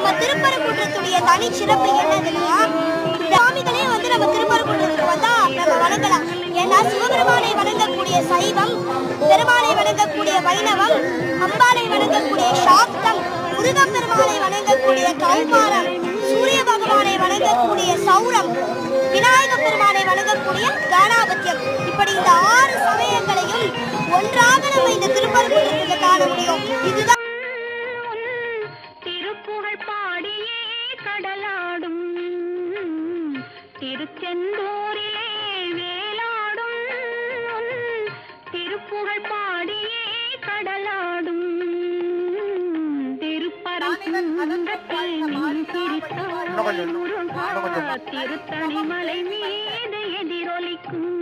நம்ம திருப்பரங்குன்றத்துடைய தனி சிறப்பு என்னதுன்னா, சுவாமிகளே நம்ம திருப்பரங்குன்றத்துக்கு வந்தா நம்ம வணங்கலாம். ஏன்னா சிவபெருமானை வணங்கக்கூடிய சைவம், பெருமானை வணங்கக்கூடிய வைணவம், அம்பாளை வணங்கக்கூடிய சாக்தம், முருகப்பெருமானை வணங்கக்கூடிய கௌமாரம், சூரிய பகவானை வணங்கக்கூடிய சௌரம், விநாயக பெருமானை வணங்கக்கூடிய கணாபத்தியம், இப்படி இந்த 6 சமயங்களையும் ஒன்றாக நம்ம இந்த திருப்பரங்குன்றத்தில் காண முடியும். இதுதான் திருப்புகழ் பாடியே கடலாடும் திருச்செந்தூரிலே வேலாடும் திருப்புகழ் பாடியே கடலாடும் திருத்தணி மலை மீது எதிரொலிக்கும்